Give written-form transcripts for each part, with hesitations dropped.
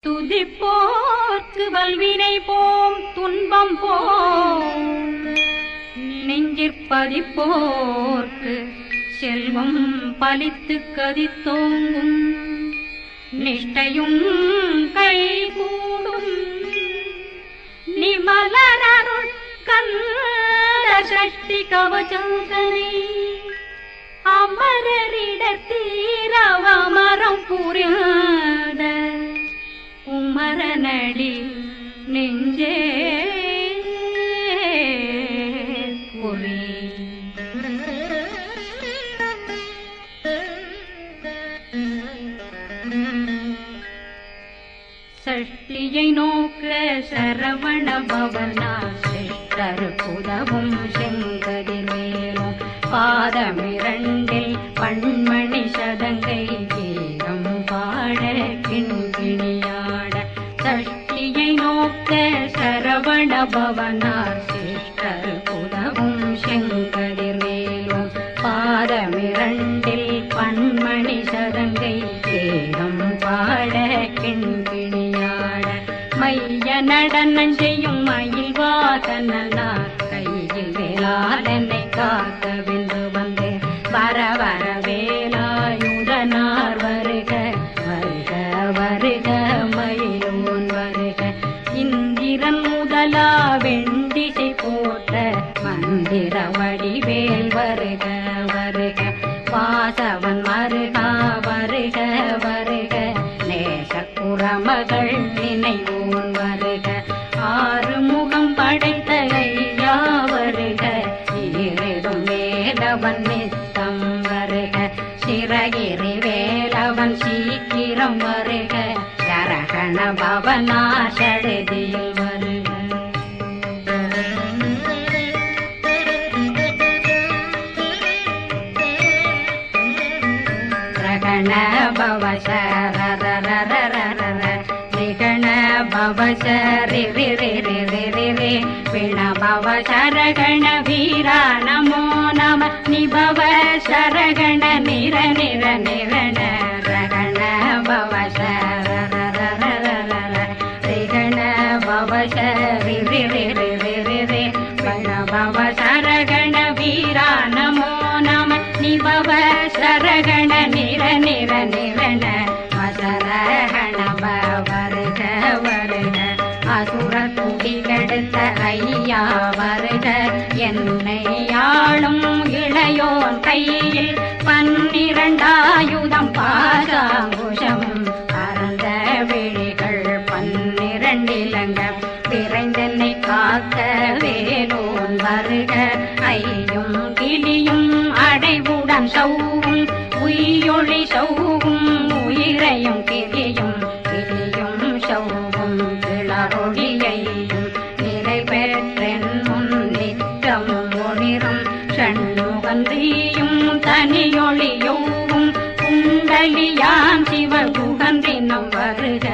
துதிப்போர்க்கு வல்வினை போம் துன்பம் போம் நெஞ்சிற்பதிப்போர்க்கு செல்வம் பலித்து கதித்தோங்கும் நிஷ்டையும் கைகூடும் நிமலரருள் கந்த சஷ்டி கவசந்தனை அமரரிடத்தீரவமரம் புரியாத குமரனடி நெஞ்சே புரி. சஷ்டியை நோக்க சரவண பவனா சிஷ்டர் புதவும் செங்கதிர் மேலும் பாதமிரண்டில் பண்மணி சதங்கை கீதம் பாட கிண்கிணியாட. சஷ்டியை நோக்க சரவண பவனார் சிஷ்டர் புதவும் செங்கதிர் மேலும் பாதமிரண்டில் பண்மணி சதங்கை கீதம் பாட கிண்கிணியாட. மைய நடனம் செய்யும் மயில் வாதனார் கையில் வேளாளனை காக்க வென்று வந்து வர வர வேலாயுதனார் வருக வருக வருக மயிலோன் வருக. இந்திரன் முதலா வெண்டிசை போற்ற மந்திர வடிவேல் வருக வருக. வாசவன் மருகா வருக வருக நேசக்குறமகள் நினைவோன் வருக. ஆறுமுகம் படைத்த ஐயா வருக ஈரிடும் வேலவன் நித்தம் வருக. சிறகிரி வேலவன் சீக்கிரம் வருக சரகண பவனா சடுதியில் வருக. ரகண பவசரரரரரர நிகண பவசரி ரி ரி ரி ரி ரி ரி பிண பவசரகண வீரா நமோ நம நிபவ சரகண நிர நிர நிரண ரகண பவசரரரரரர ரிகண பவசரி ரி ரி ரி ரி ரி ரி பிண பவசரகண வீரா நமோ நம நிபவ சரகண நிர நிர நிரண வசரகண வருக வருக. அசுர குடிகெடுத்த ஐயா வருக என்னை ஆளும் இளையோன் கையில் 12 பாசாங்குஷம் பரந்த விழிகள் 12 இலங்க விரைந்தென்னை காக்க வேலோன் வருக. ஐயும் கிளியும் அடைவுடன் சௌவும் உயிரொளி சௌவும் உயிரையும் கிளியும் கிளியும் சௌவும் கிளரொளியையும் நிலை பெற்றென் முன் நித்தம் ஒளிரும் ஷண்முகந்தியும் தனியொளியோவும் குண்டலியான் சிவகுகந்தினம் வருக.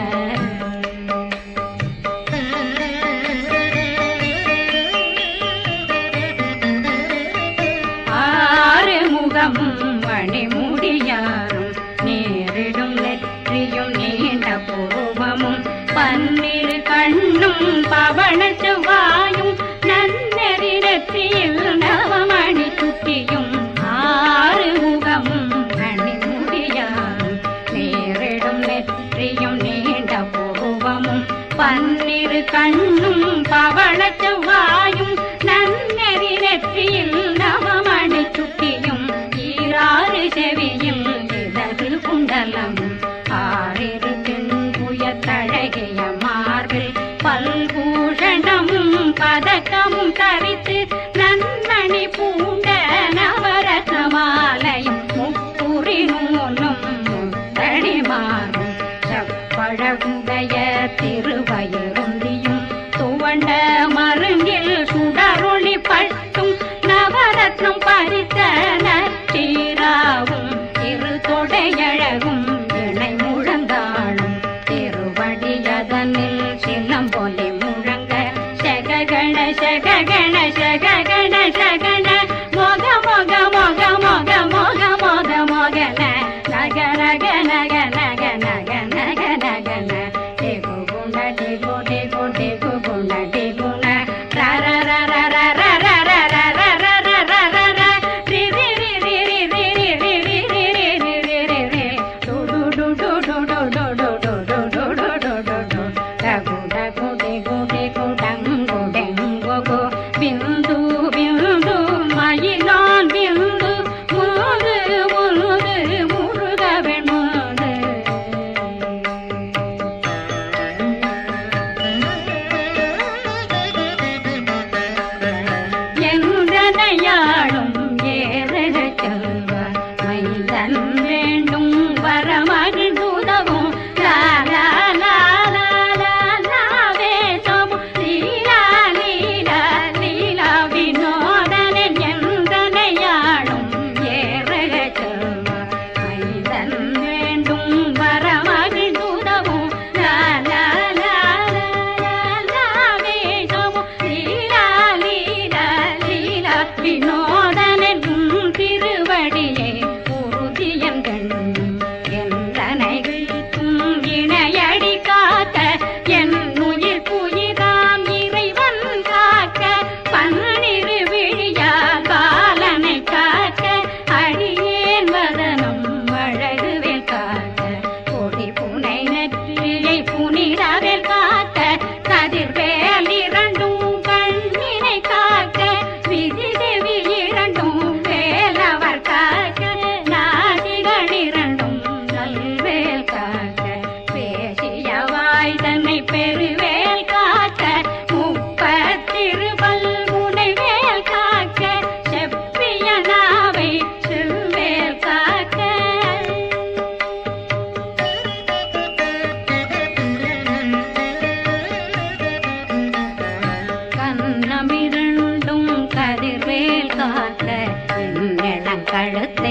மணிமுடியாரும் நேரிடும் நெற்றியும் நீண்ட பூர்வமும் 12 கண்ணும் பவள செவ்வாயும் நன்னெறி நெற்றியில் நவமணி சுட்டியும் 6 முகமும் மணிமுடியாரும் நேரிடும் நெற்றியும் நீண்ட பூர்வமும் 12 கண்ணும் பவள செவ்வாயும் நன்னெறி நெற்றியில் நவமணி சுட்டியும் 6 செவியும் இதழ் குண்டலம் 6 தின்புயத்தழகிய மார்பில் பல்பூஷணமும் பதக்கமும் தரித்து நன்மணி பூண்ட நவரத்ன மாலையும் முப்புரி நூலும் முத்தடி மாறும் செப்பழகுடைய திருவயருந்தியும் துவண்ட மருங்கில் சுடரொளி பட்டும் நவரத்னம் பறித்த நச்சீராவும் இரு தொடையழகும் இணை முழங்காலும் திருவடியதனில் சிலம்பொலி முழங்க சககண சககண சககண சகன மொக மொக மொக மொக மொக மொக மொகன நக நக நக நக நக நக நக நக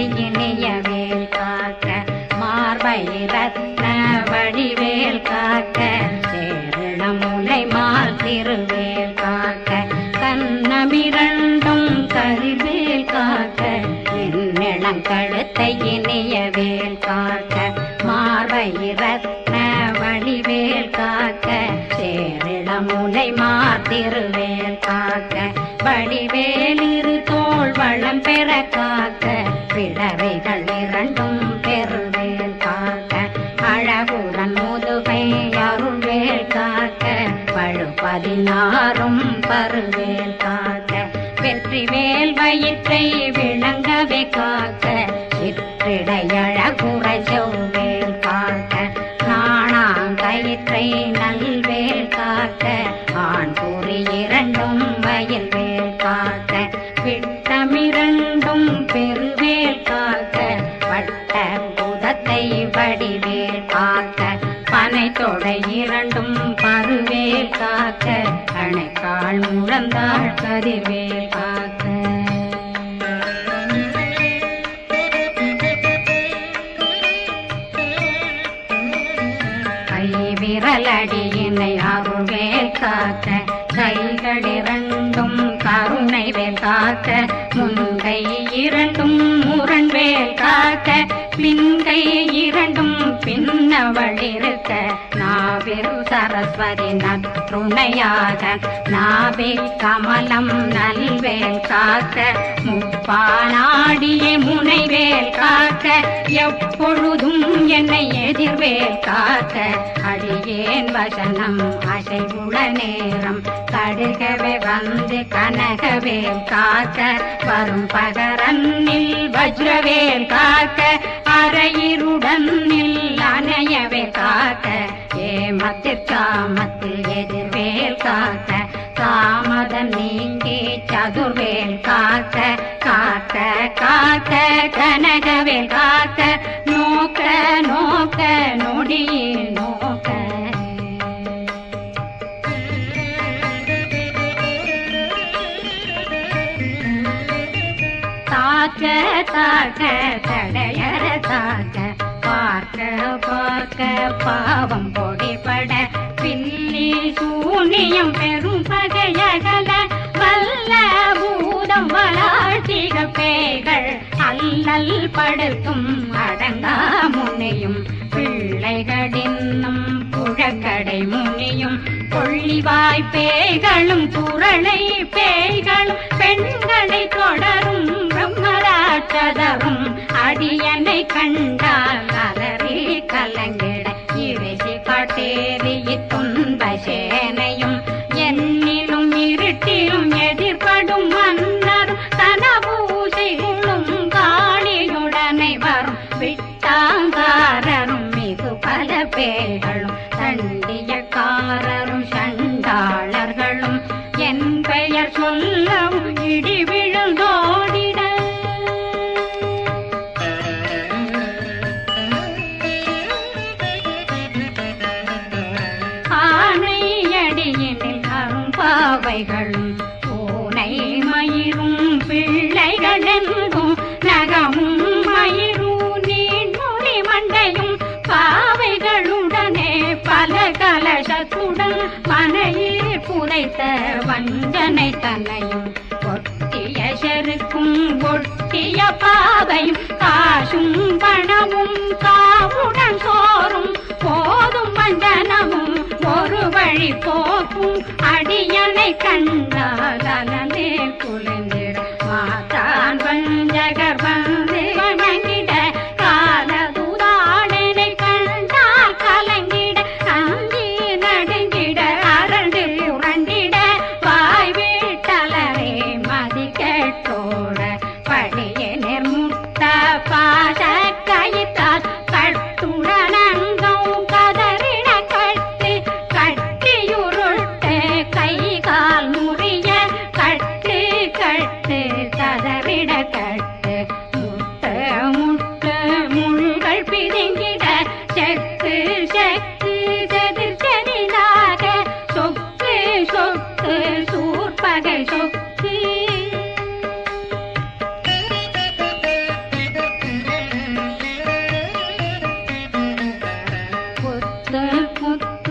கழுத்தை இனிய வேல் காக்க மார்பை ரத்ன வடிவேல் காக்க சேரண முலை மால் திருவேல் காக்க கண்ணமிரண்டும் கரிவேல் காக்க என்னிளம் கழுத்தை இனிய வேல் காக்க மார்பை ரத்ன வடிவேல் காக்க சேரண முலை மால் திருவேல் காக்க வடிவேல் இரு தோள் வளம் பெற காக்க பிடரைகள் இரண்டும் பெருவேல் காக்க அழகுடன் முதுகை அருள்வேல் காக்க பழு 16 பருவேல் காக்க வெற்றிவேல் வயிற்றை விளங்கவே காக்க சிற்றிடையழகுறை செவ்வேல் காக்க நாணாங்கயிற்றை நல்வேல் காக்க ஆண் குறி இரண்டும் வயல்வேல் காக்க விட்டமிரண்டும் பெருவேல் காக்க வட்ட புதத்தை வடிவேல் காக்க பனை தொடை இரண்டும் பருவேல் காக்க அணைக்கால் முழந்தாள் கதிர்வேல் காக்க கை விரலடியினை அருள்வேல் காக்க கைகள் இரண்டும் கருணை வேல் காக்க முன்கை இரண்டும் முரண்வேல் காக்க பின்கை இரண்டும் பின்னவள் இருக்க நாவில் சரஸ்வதி நற்றுணையாக நாவே கமலம் நல்வேல் காக்க முப்பானாடிய முனைவேல் காக்க எப்பொழுதும் என்னை எதிர்வேல் காக்க அடியேன் வசனம் அசைவுள நேரம் கடுகவே வந்து கனகவேல் காக்க வரும் பகரன்னில் வஜ்ரவேல் காக்க அரையிருடன் அணையவே காக்க ஏமத்தில் காமத்தில் எதிர்வேல் காக்க காமதம் நீங்கி சதுர்வேல் காக்க காக்க காக்க கனகவேல் காக்க நோக்க நோக்க நொடியில் நோக்க தாக்க தாக்க தடையற தாக்க பார்க்க பார்க்க பாவம் பொடிபட பில்லி சூனியம் பெரும் பகையகல வல்ல பூதம் வளாழ்ச்சிக பேய்கள் அல்லல் படுத்தும் அடங்கா முனையும் பிள்ளைகளின்னும் புழக்கடை முனியும் கொள்ளிவாய் பேய்களும் குரளை பேய்களும் பெண்களை தொடரும் பிரம்மராட்சதரும் அடியனை கண்டால் அலறி கலங்கிட இறைசி காட்டேறி துன்ப சேனையும் என்னிலும் இருட்டிலும் எதிர்படும் மன்னரும் தனபூசைகளும் காளியுடனை வரும் விட்டாங்காரரும் மிகு பல பேர்களும் தண்டியக்காரரும் சண்டாளர்களும் என் பெயர் சொல்லவும் இடி விழுந்தோடிட ஆனையடியினில் அரும்பாவைகளும் பூனை மயிரும் பிள்ளைகளெங்கும் நகமும் மயிரும் நீண்மொழி மண்டையும் பாவைகளுடனே பல கலசத்துடன் மனையில் புதைத்த வஞ்சனை தன்னையும் ஒட்டிய செருக்கும் ஒட்டிய பாவையும் காசும் பணமும் காவுடன் சோறும் போதும் வஞ்சனமும் ஒரு வழி போக்கும் அடியனை கண்டால் அலந்தே குளிந்திட மாதான் வஞ்சகர் வந்து வணங்கிட காலதுதாடனை கண்டால் கலங்கிட அஞ்சி நடுங்கிட அரண்டு உரண்டிட வாய் வீட்டலரே மதி கேட்டோட படிய நிர்முட்ட பாச கயிற்றால் கட்டுடனங்கும் கதறிட கட்டி கட்டியுருட்டு கை கால் முறி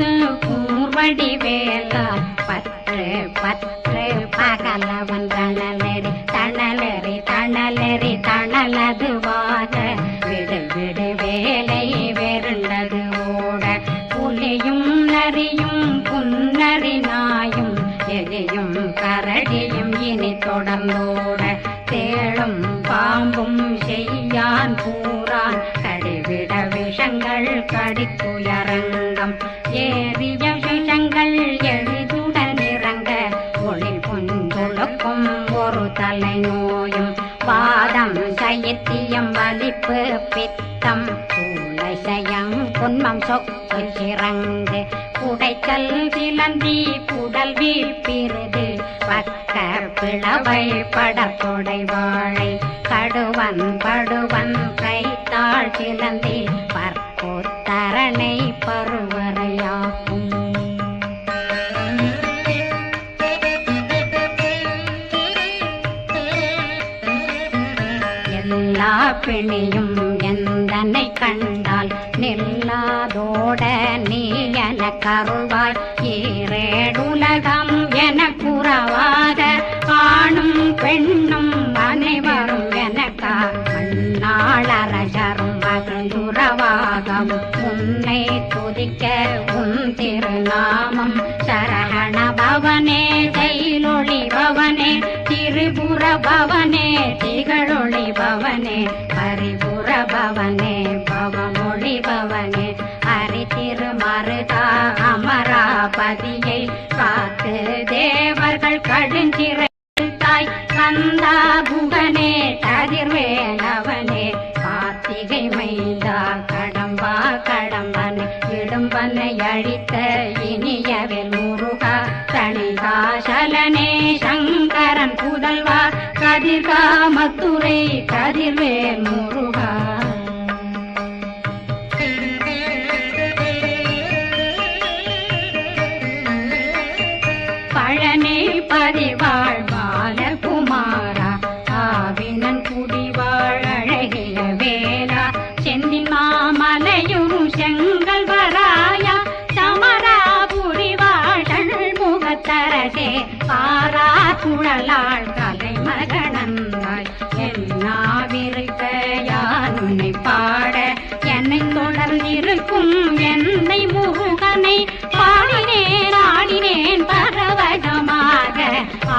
கொடுத்து கூர்வடி வேலால் பற்று பற்று பகலவன் தணலெறி தணலெறி தணலெறி தணலதுவாக விடு விடு வேலை வெருண்டது ஓட புலியும் நரியும் புன்னரி நாயும் எலியும் கரடியும் இனி தொடர்ந்தோட தேளும் பாம்பும் செய்யான் பூரான் கடிவிட விஷங்கள் கடித்துயரங்கம் ஏறிய விஷங்கள் எளிதுடன் இறங்க ஒளில் புஞ்சொழுக்கும் ஒரு தலை நோயும் வாதம் சைத்தியம் வலிப்பு பித்தம் சூளைசயம் குன்மம் சொக்கு சிறங்கு குடைச்சல் சிலந்தி குடல் வீப்பிருது பக்கர் பிளவை படத்தொடை வாழை கடுவன் படுவன் கைத்தாள் சிலந்தி பற்போத்தரணை பருவரையாகும் எல்லா பிணியும் எந்தனை கண்டால் நில்லாதோட நீ என கருவாய் ஈரேடுலகம் என குறவாக ஆணும் பெண்ணும் அனைவரும் எனக்கா மண்ணாளரசரும் மகிழ்ந்துறவாகவும் உன்னை துதிக்க உன் திருநாமம் சரகண பவனே தைலொளி பவனே திரிபுர பவனே திகழொளி பவனே பரிபுர பவனே பவமொழி பவனே ஹரி திருமருதா அமராபதியை காத்து தேவர்கள் கடுஞ்சிறை தாய் கந்தா புகனே கதிர்வேலவனே கார்த்திகை மைந்தா கடம்பா கடம்பனை இடும்பனை அழித்த இனியவில் முருகா தணிகாசலனே சங்கரன் புதல்வா கதிர்காமத்துரை கதிர்வேல் முருகா பழனி பதிவாழ் பாலகுமாரா ஆவினன் குடிவாழ் அழகிய வேலா செந்தின் மாமலையும் செங்கல் வராயா சமராபுரி வாழ் முகத்தரசே பாரா குழலாள் கலை மகனந்தாய் என்னாவிருக்க யான் உன்னை பாட என்னை தொடர்ந்திருக்கும் என்னை முருகனை பாடினேன் ஆடினேன் பரவசமாக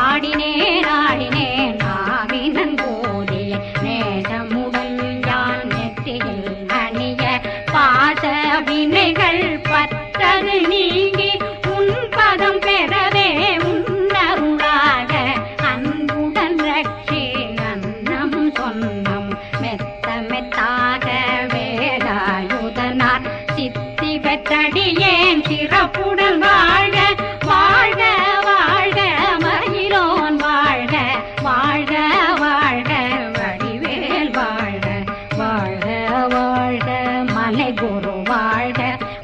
ஆடினேன் ஆடினேன் ஆவினன் போதிய நேசமுடன் யான் நெற்றியில் அணிய பாச வினைகள் பற்றது நீங்கி உன் பதம் பெறவே உன்னருளாக அன்புடன் ரட்சி அன்னம் சொன்னம் மெத்த மெத்தாக வேலாயுதனார் சித்தி பெற்றடியேன் சிறப்புடன் வாழ்க வாழ்க வாழ்க மயிலோன் வாழ்க வாழ்க வாழ்க வடிவேல் வாழ்க வாழ்க வாழ்க மலை குரு வாழ்க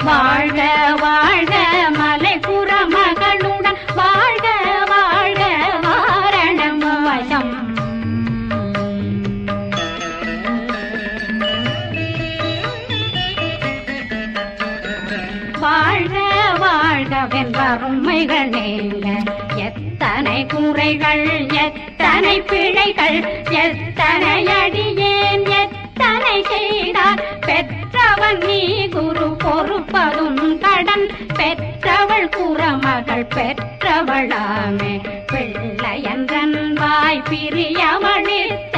வாழ்க வாழ்க மலை குற மகளுடன் வாழ்க வாழ்க வாரணம் வசம் வாழ்க வாழ்க வென்றருமைகள் நீங்க எத்தனை குறைகள் எத்தனை பிழைகள் எத்தனை அடியேன் எத்தனை செய்தார் பெற்றவன் நீ குரு பொறுப்பதும் கடன் பெற்றவள் குறமகள் பெற்றவளாமே பிள்ளையன்றன் வாய் பிரியமளித்த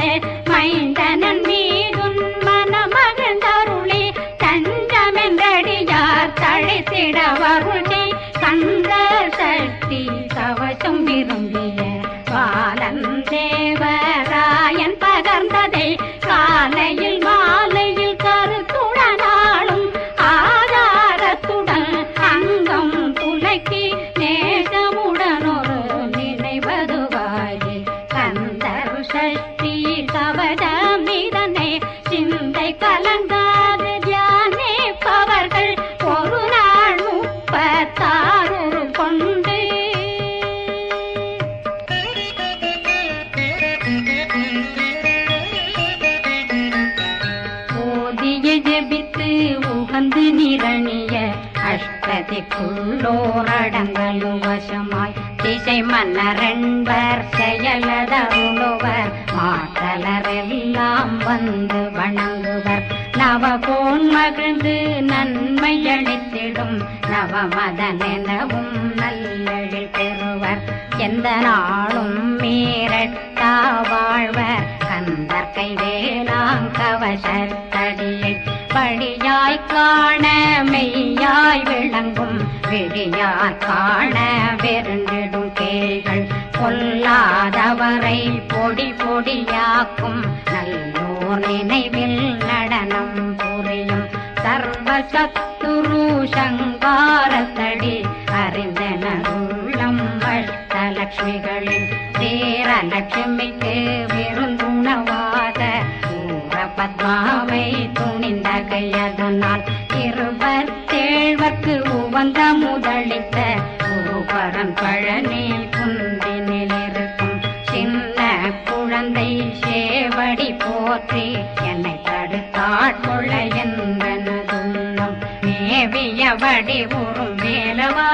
மைந்தனன் மீதுன் மனமகந்தருளி தஞ்சமென்றடியார் தழைத்திட வருளி கந்த சக்தி கவசம் விரும்பிய பாலன் தேவராயன் பகர்ந்ததை காலையில் மாலையில் கருத்துடனாலும் ஆதாரத்துடன் அங்கம் துலக்கி நேசமுடன் ஒரு நினைவதுவாகி கந்தர் சக்தி கவசம் இதனை சிந்தை கலங்காது தியானிப்பவர்கள் ஒரு நாள் 36 கொண்டு ஓதிய ஜபித்து உகந்து நிரணிய அஷ்டதிக்கு உள்ளோரடங்கலும் வசமாய் திசை மன்னரென்பர் செயலதருளுவர் மாற்றலரெல்லாம் வந்து வணங்குவர் நவகோன் மகிழ்ந்து நன்மை அளித்திடும் நவமதனெனவும் நல்லெழில் பெறுவர் எந்த நாளும் மீறட்டா வாழ்வர் கந்தர் கைவேலாங்கவசத்தடியை வழியாய் காண மெய்யாய் விளங்கும் விழியார் காண வெருண்டிடும் கேள்கள் கொல்லாதவரை பொடி பொடியாக்கும் நல்லோர் நினைவில் நடனம் புரியும் சர்வசத்துரு சங்காரத்தடி அறிந்தனருள்ளம் அஷ்டலட்சுமிகளில் சேரலட்சுமிக்கு விருந்துணவாத பத்மாவை துணிந்த கையதனால் 27 உவந்த முதலித்த குருபரன் பழனி குன்றினில் இருக்கும் சின்ன குழந்தை சேவடி போற்றி என்னை தடுத்தாட்கொள்ள என்பனதுள்ளம் மேவியபடி உறும் வேலவா